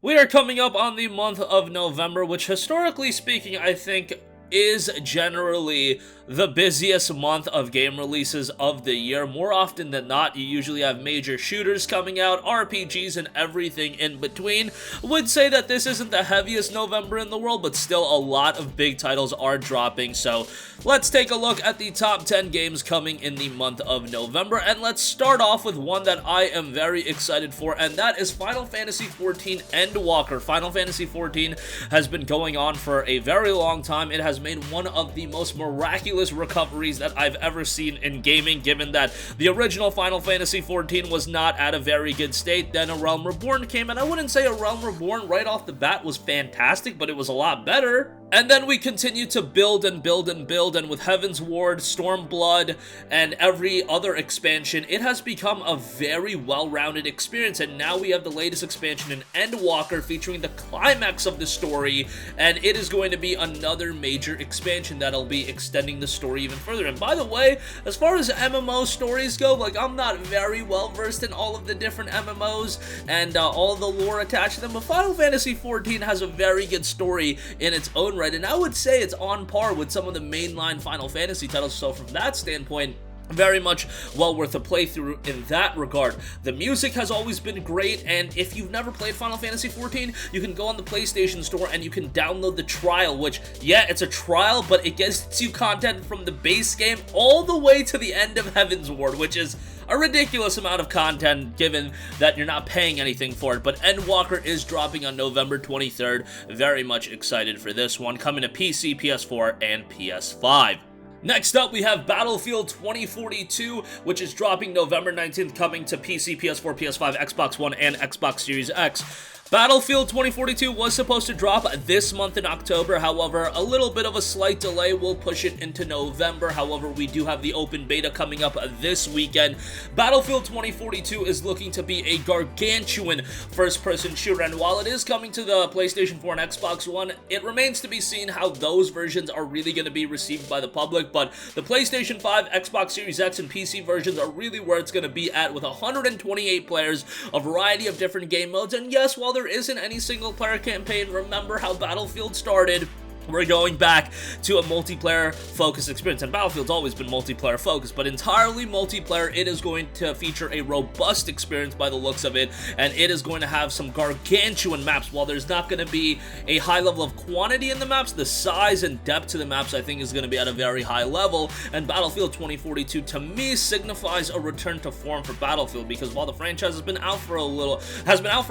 We are coming up on the month of November, which historically speaking, I think is generally the busiest month of game releases of the year. More often than not, you usually have major shooters coming out, RPGs, and everything in between. Would say that this isn't the heaviest November in the world, but still a lot of big titles are dropping, so let's take a look at the top 10 games coming in the month of November, and let's start off with one that I am very excited for, and that is Final Fantasy XIV Endwalker. Final Fantasy XIV has been going on for a very long time. It has made one of the most miraculous recoveries that I've ever seen in gaming, given that the original Final Fantasy XIV was not at a very good state. Then A Realm Reborn came, and I wouldn't say A Realm Reborn right off the bat was fantastic, but it was a lot better. And then we continue to build and build and build, and with Heaven's Ward, Stormblood, and every other expansion, it has become a very well-rounded experience, and now we have the latest expansion in Endwalker featuring the climax of the story, and it is going to be another major expansion that'll be extending the story even further. And by the way, as far as MMO stories go, like, I'm not very well-versed in all of the different MMOs and all of the lore attached to them, but Final Fantasy XIV has a very good story in its own right, and I would say it's on par with some of the mainline Final Fantasy titles, so from that standpoint, very much well worth a playthrough in that regard. The music has always been great, and if you've never played Final Fantasy XIV, you can go on the PlayStation Store and you can download the trial, which, yeah, it's a trial, but it gets you content from the base game all the way to the end of Heaven's Ward, which is a ridiculous amount of content given that you're not paying anything for it. But Endwalker is dropping on November 23rd. Very much excited for this one, coming to PC, PS4, and PS5. Next up, we have Battlefield 2042, which is dropping November 19th, coming to PC, PS4, PS5, Xbox One, and Xbox Series X. Battlefield 2042 was supposed to drop this month in October, however, a little bit of a slight delay will push it into November. However, we do have the open beta coming up this weekend. Battlefield 2042 is looking to be a gargantuan first-person shooter, and while it is coming to the PlayStation 4 and Xbox One, it remains to be seen how those versions are really going to be received by the public, but the PlayStation 5, Xbox Series X, and PC versions are really where it's going to be at, with 128 players, a variety of different game modes, and yes, while there isn't any single-player campaign, remember how Battlefield started. We're going back to a multiplayer-focused experience, and Battlefield's always been multiplayer-focused, but entirely multiplayer. It is going to feature a robust experience by the looks of it, and it is going to have some gargantuan maps. While there's not going to be a high level of quantity in the maps, the size and depth to the maps, I think, is going to be at a very high level, and Battlefield 2042, to me, signifies a return to form for Battlefield, because while the franchise has been out for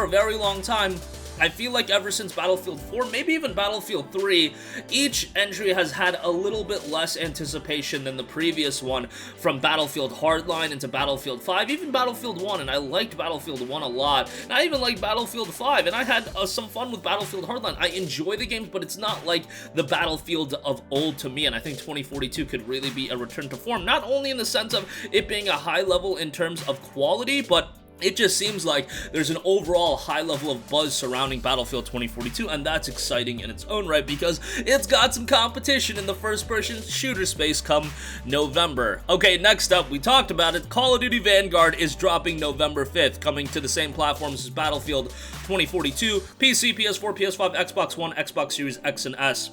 a very long time, I feel like ever since Battlefield 4, maybe even Battlefield 3, each entry has had a little bit less anticipation than the previous one, from Battlefield Hardline into Battlefield 5, even Battlefield 1, and I liked Battlefield 1 a lot, and I even liked Battlefield 5, and I had some fun with Battlefield Hardline. I enjoy the games, but it's not like the Battlefield of old to me, and I think 2042 could really be a return to form, not only in the sense of it being a high level in terms of quality, but it just seems like there's an overall high level of buzz surrounding Battlefield 2042, and that's exciting in its own right because it's got some competition in the first-person shooter space come November. Okay, next up, we talked about it, Call of Duty Vanguard is dropping November 5th, coming to the same platforms as Battlefield 2042, PC, PS4, PS5, Xbox One, Xbox Series X and S.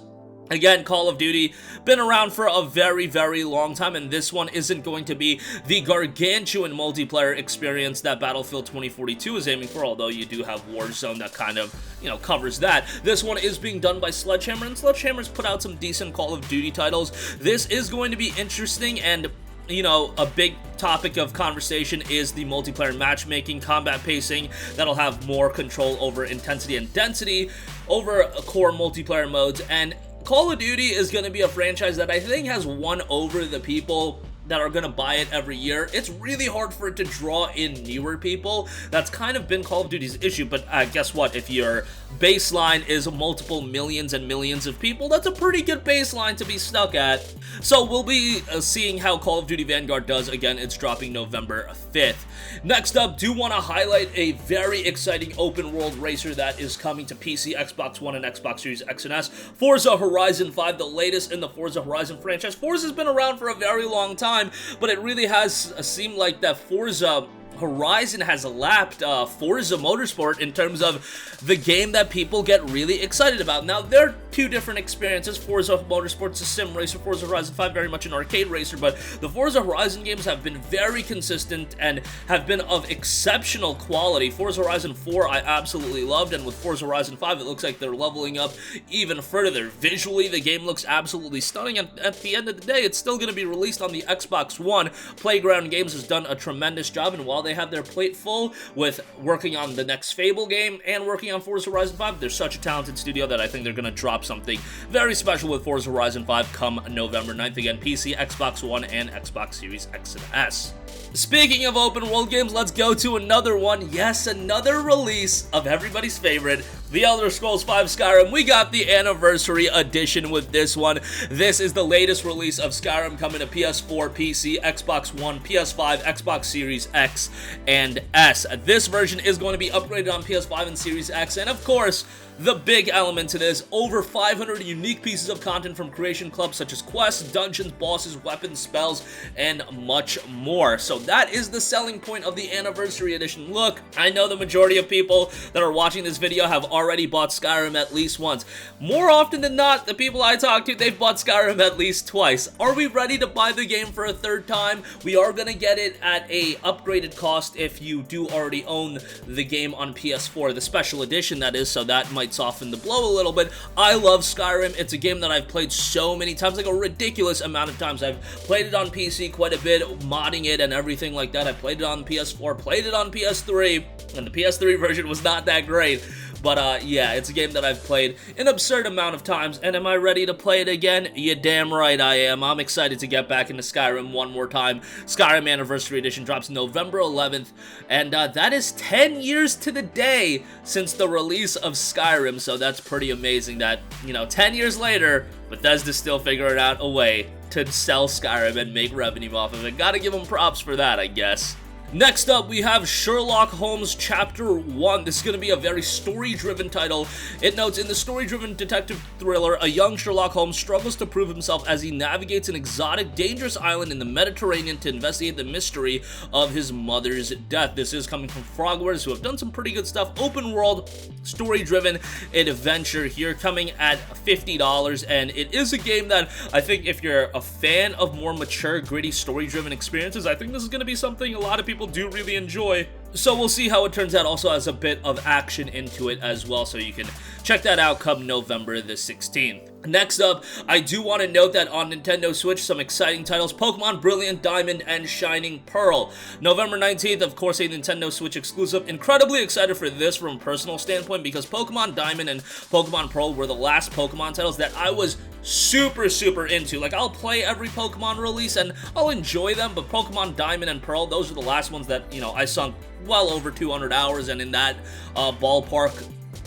Again, Call of Duty, been around for a very, very long time, and this one isn't going to be the gargantuan multiplayer experience that Battlefield 2042 is aiming for, although you do have Warzone that kind of, covers that. This one is being done by Sledgehammer, and Sledgehammer's put out some decent Call of Duty titles. This is going to be interesting, and a big topic of conversation is the multiplayer matchmaking, combat pacing, that'll have more control over intensity and density over core multiplayer modes, and Call of Duty is going to be a franchise that I think has won over the people that are going to buy it every year. It's really hard for it to draw in newer people. That's kind of been Call of Duty's issue, but guess what? If your baseline is multiple millions and millions of people, that's a pretty good baseline to be stuck at. So we'll be seeing how Call of Duty Vanguard does. Again, it's dropping November 5th. Next up, do want to highlight a very exciting open world racer that is coming to PC, Xbox One, and Xbox Series X and S. Forza Horizon 5, the latest in the Forza Horizon franchise. Forza's been around for a very long time, but it really has seemed like that Forza Horizon has lapped Forza Motorsport in terms of the game that people get really excited about. Now, they're two different experiences. Forza Motorsport's a sim racer, Forza Horizon 5 very much an arcade racer, but the Forza Horizon games have been very consistent and have been of exceptional quality. Forza Horizon 4 I absolutely loved, and with Forza Horizon 5 it looks like they're leveling up even further. Visually, the game looks absolutely stunning, and at the end of the day, it's still going to be released on the Xbox One. Playground Games has done a tremendous job, and while they have their plate full with working on the next Fable game and working on Forza Horizon 5, they're such a talented studio that I think they're going to drop something very special with Forza Horizon 5 come November 9th. Again, PC, Xbox One, and Xbox Series X and S. Speaking of open world games, let's go to another one. Yes, another release of everybody's favorite, The Elder Scrolls V Skyrim. We got the anniversary edition with this one. This is the latest release of Skyrim coming to PS4, PC, Xbox One, PS5, Xbox Series X and S. This version is going to be upgraded on PS5 and Series X, and of course, the big element to this, over 500 unique pieces of content from Creation Club, such as quests, dungeons, bosses, weapons, spells, and much more. So that is the selling point of the Anniversary Edition. Look, I know the majority of people that are watching this video have already bought Skyrim at least once. More often than not, the people I talk to, they've bought Skyrim at least twice. Are we ready to buy the game for a third time? We are going to get it at a upgraded cost if you do already own the game on PS4, the special edition that is, so that might soften the blow a little bit. I love Skyrim. It's a game that I've played so many times, like a ridiculous amount of times. I've played it on PC quite a bit, modding it and everything like that. I played it on PS4, played it on PS3, and the PS3 version was not that great. But yeah, it's a game that I've played an absurd amount of times, and am I ready to play it again? You damn right I am. I'm excited to get back into Skyrim one more time. Skyrim Anniversary Edition drops November 11th, and that is 10 years to the day since the release of Skyrim, so that's pretty amazing that, you know, 10 years later, Bethesda's still figuring out a way to sell Skyrim and make revenue off of it. Gotta give them props for that, I guess. Next up, we have Sherlock Holmes Chapter 1. This is going to be a very story-driven title. It notes, in the story-driven detective thriller, a young Sherlock Holmes struggles to prove himself as he navigates an exotic, dangerous island in the Mediterranean to investigate the mystery of his mother's death. This is coming from Frogwares, who have done some pretty good stuff. Open-world, story-driven adventure here, coming at $50, and it is a game that I think if you're a fan of more mature, gritty, story-driven experiences, I think this is going to be something a lot of people do really enjoy. So we'll see how it turns out. Also has a bit of action into it as well, so you can check that out come November the 16th. Next up, I do want to note that on Nintendo Switch, some exciting titles: Pokémon Brilliant Diamond and Shining Pearl. November 19th, of course, a Nintendo Switch exclusive. Incredibly excited for this from a personal standpoint, because Pokémon Diamond and Pokémon Pearl were the last Pokémon titles that I was super into. Like, I'll play every Pokemon release and I'll enjoy them, but Pokemon Diamond and Pearl, those are the last ones that, you know, I sunk well over 200 hours and in that ballpark,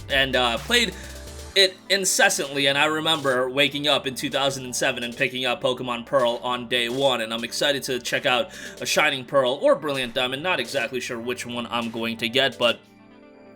and played it incessantly. And I remember waking up in 2007 and picking up Pokemon Pearl on day one, and I'm excited to check out a Shining Pearl or Brilliant Diamond. Not exactly sure which one I'm going to get, but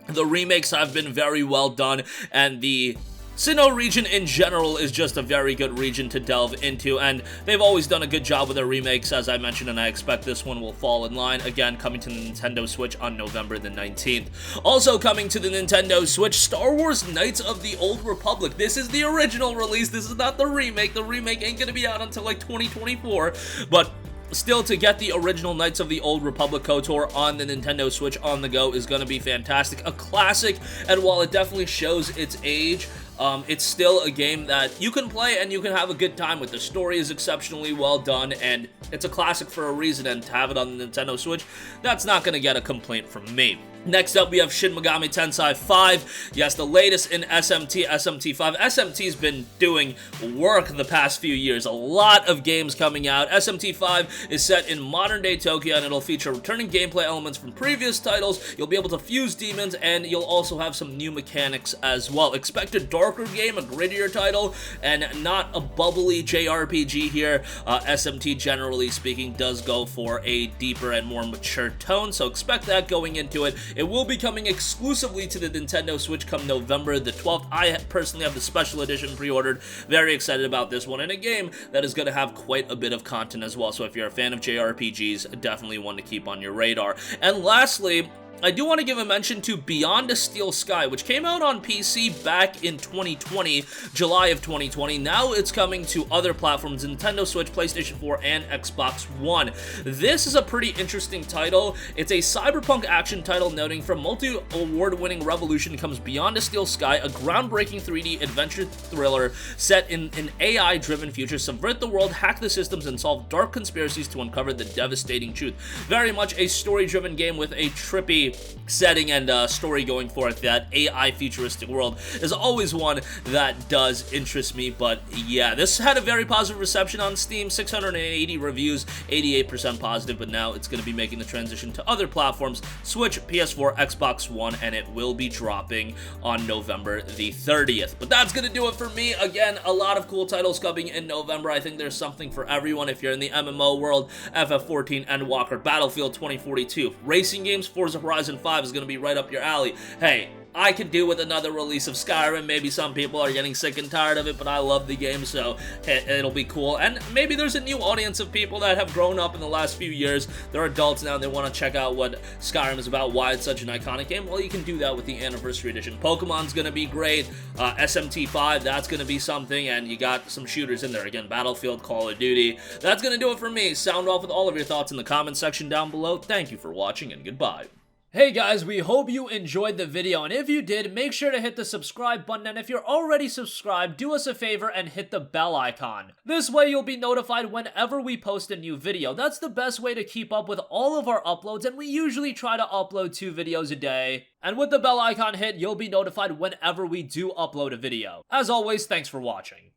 the remakes have been very well done, and the Sinnoh region in general is just a very good region to delve into, and they've always done a good job with their remakes, as I mentioned, and I expect this one will fall in line. Again, coming to the Nintendo Switch on November the 19th. Also coming to the Nintendo Switch, Star Wars Knights of the Old Republic. This is the original release. This is not the remake. The remake ain't gonna be out until like 2024, but still, to get the original Knights of the Old Republic KOTOR on the Nintendo Switch on the go is going to be fantastic. A classic, and while it definitely shows its age, it's still a game that you can play and you can have a good time with. The story is exceptionally well done, and it's a classic for a reason, and to have it on the Nintendo Switch, that's not going to get a complaint from me. Next up, we have Shin Megami Tensei 5. Yes, the latest in SMT5. SMT's been doing work the past few years. A lot of games coming out. SMT5 is set in modern-day Tokyo, and it'll feature returning gameplay elements from previous titles. You'll be able to fuse demons, and you'll also have some new mechanics as well. Expect a darker game, a grittier title, and not a bubbly JRPG here. SMT, generally speaking, does go for a deeper and more mature tone, so expect that going into it. It will be coming exclusively to the Nintendo Switch come November the 12th. I personally have the special edition pre-ordered. Very excited about this one, and a game that is going to have quite a bit of content as well. So if you're a fan of JRPGs, definitely one to keep on your radar. And lastly, I do want to give a mention to Beyond a Steel Sky, which came out on PC back in 2020, July of 2020. Now it's coming to other platforms, Nintendo Switch, PlayStation 4, and Xbox One. This is a pretty interesting title. It's a cyberpunk action title noting from multi-award-winning Revolution comes Beyond a Steel Sky, a groundbreaking 3D adventure thriller set in an AI-driven future. Subvert the world, hack the systems, and solve dark conspiracies to uncover the devastating truth. Very much a story-driven game with a trippy setting and story going for it. That AI futuristic world is always one that does interest me. But yeah, this had a very positive reception on Steam, 680 reviews, 88% positive, but now it's going to be making the transition to other platforms, Switch, PS4, Xbox One, and it will be dropping on November the 30th. But that's going to do it for me. Again, a lot of cool titles coming in November. I think there's something for everyone. If you're in the MMO world, FF14, Endwalker, Battlefield 2042, racing games, Forza Horizon 5 is going to be right up your alley. Hey, I could do with another release of Skyrim. Maybe some people are getting sick and tired of it, but I love the game, so it'll be cool. And maybe there's a new audience of people that have grown up in the last few years. They're adults now, and they want to check out what Skyrim is about, why it's such an iconic game. Well, you can do that with the Anniversary Edition. Pokemon's going to be great. SMT5, that's going to be something, and you got some shooters in there. Again, Battlefield, Call of Duty. That's going to do it for me. Sound off with all of your thoughts in the comment section down below. Thank you for watching, and goodbye. Hey guys, we hope you enjoyed the video, and if you did, make sure to hit the subscribe button, and if you're already subscribed, do us a favor and hit the bell icon. This way you'll be notified whenever we post a new video. That's the best way to keep up with all of our uploads, and we usually try to upload 2 videos a day. And with the bell icon hit, you'll be notified whenever we do upload a video. As always, thanks for watching.